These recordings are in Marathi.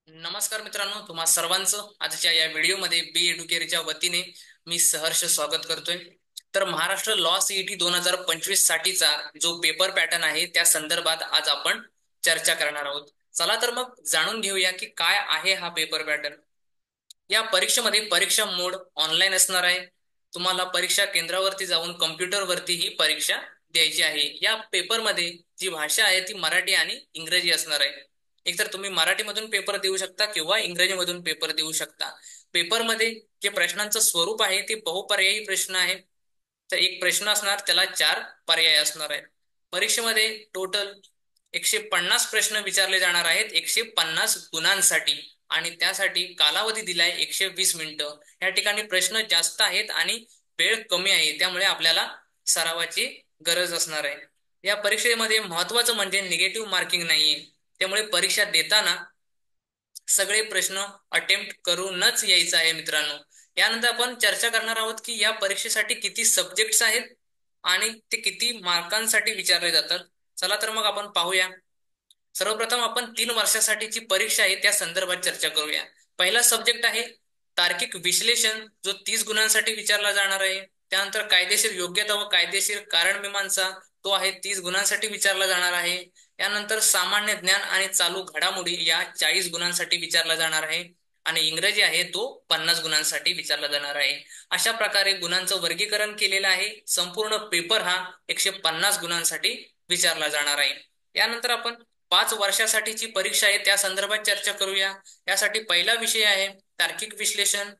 नमस्कार मित्रांनो, तुम्हा सर्वांचं आजच्या या व्हिडिओमध्ये बी एडुकेअरच्या वतीने मी सहर्ष स्वागत करतोय. तर महाराष्ट्र लॉ सीईटी 2025 साठीचा जो पेपर पॅटर्न आहे त्या संदर्भात आज आपण चर्चा करणार आहोत. चला तर मग जाणून घेऊया की काय आहे हा पेपर पॅटर्न. या परीक्षेमध्ये परीक्षा मोड ऑनलाईन असणार आहे. तुम्हाला परीक्षा केंद्रावरती जाऊन कम्प्युटरवरती ही परीक्षा द्यायची आहे. या पेपरमध्ये जी भाषा आहे ती मराठी आणि इंग्रजी असणार आहे. एकतर तुम्ही मराठीमधून पेपर देऊ शकता किंवा इंग्रजीमधून पेपर देऊ शकता. पेपरमध्ये जे प्रश्नांचं स्वरूप आहे ते बहुपर्यायी प्रश्न आहे. तर एक प्रश्न असणार, त्याला 4 पर्याय असणार आहेत. परीक्षेमध्ये टोटल 150 प्रश्न विचारले जाणार आहेत 150 गुणांसाठी, आणि त्यासाठी कालावधी दिलाय 120 मिनिटं. या ठिकाणी प्रश्न जास्त आहेत आणि वेळ कमी आहे, त्यामुळे आपल्याला सरावाची गरज असणार आहे. या परीक्षेमध्ये महत्वाचं म्हणजे निगेटिव्ह मार्किंग नाहीये, त्यामुळे परीक्षा देताना सगळे प्रश्न अटेम्प्ट करूनच यायचं आहे मित्रांनो. यानंतर आपण चर्चा करणार आहोत की या परीक्षेसाठी किती सब्जेक्ट्स आहेत आणि ते किती मार्कांसाठी विचारले जातात. चला तर मग आपण पाहूया. सर्वप्रथम आपण 3 वर्षासाठीची परीक्षा आहे त्या संदर्भात चर्चा करूया. पहिला सब्जेक्ट आहे तार्किक विश्लेषण, जो 30 गुणांसाठी विचारला जाणार आहे. त्यानंतर कायदेशीर योग्यता व कायदेशीर कारण मीमांसा, तो आहे 30 गुणांसाठी विचारला जाणार आहे. यानंतर सामान्य ज्ञान आणि चालू घडामोडी या 40 गुणांसाठी विचारला जाणार आहे. आणि इंग्रजी आहे तो 50 गुणांसाठी विचारला जाणार आहे. अशा प्रकारे गुणांचं वर्गीकरण केलेलं आहे. संपूर्ण पेपर हा 150 गुणांसाठी विचारला जाणार आहे. यानंतर आपण 5 वर्षासाठीची परीक्षा आहे त्या संदर्भात चर्चा करूया. यासाठी पहिला विषय आहे तार्किक विश्लेषण,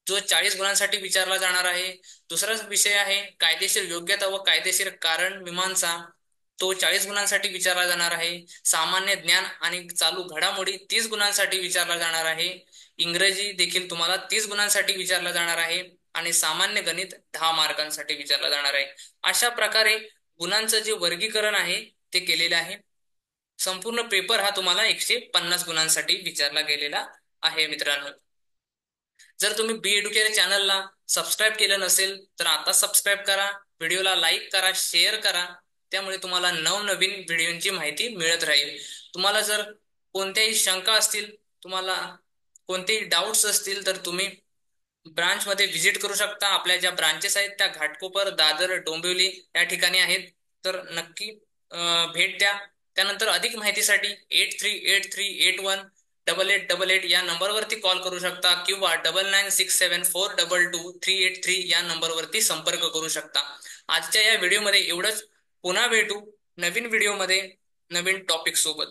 जो 40 गुणांसाठी विचारला जाणार आहे. दुसरा विषय आहे कायदेशीर योग्यता व कायदेशीर कारण मीमांसा, तो 40 गुणांसाठी विचारला जाणार आहे. सामान्य ज्ञान आणि चालू घडामोडी 30 गुणांसाठी विचारला जाणार आहे. इंग्रजी देखील तुम्हाला 30 गुणांसाठी विचारला जाणार आहे. आणि सामान्य गणित 10 मार्कांसाठी विचारला जाणार आहे. अशा प्रकारे गुणांचं जे वर्गीकरण आहे ते केलेलं आहे. संपूर्ण पेपर हा तुम्हाला 150 गुणांसाठी विचारला गेलेला आहे मित्रांनो. जर तुम्ही बी एडुकेअर चॅनलला सबस्क्राईब केलं नसेल तर आता सबस्क्राईब करा, व्हिडिओला लाईक करा, शेअर करा. त्यामुळे तुम्हाला नवनवीन व्हिडिओची माहिती मिळत राहील. तुम्हाला जर कोणत्याही शंका असतील, तुम्हाला कोणतेही डाऊट्स असतील तर तुम्ही ब्रांचमध्ये व्हिजिट करू शकता. आपल्या ज्या ब्रांचेस आहेत त्या घाटकोपर, दादर, डोंबिवली या ठिकाणी आहेत. तर नक्की भेट द्या. त्यानंतर अधिक माहितीसाठी 8383818888 या नंबरवरती कॉल करू शकता किंवा 9967422383 या नंबरवरती संपर्क करू शकता. आजच्या या व्हिडिओमध्ये एवढंच. पुन्हा भेटू नवीन व्हिडिओमध्ये नवीन टॉपिक सोबत.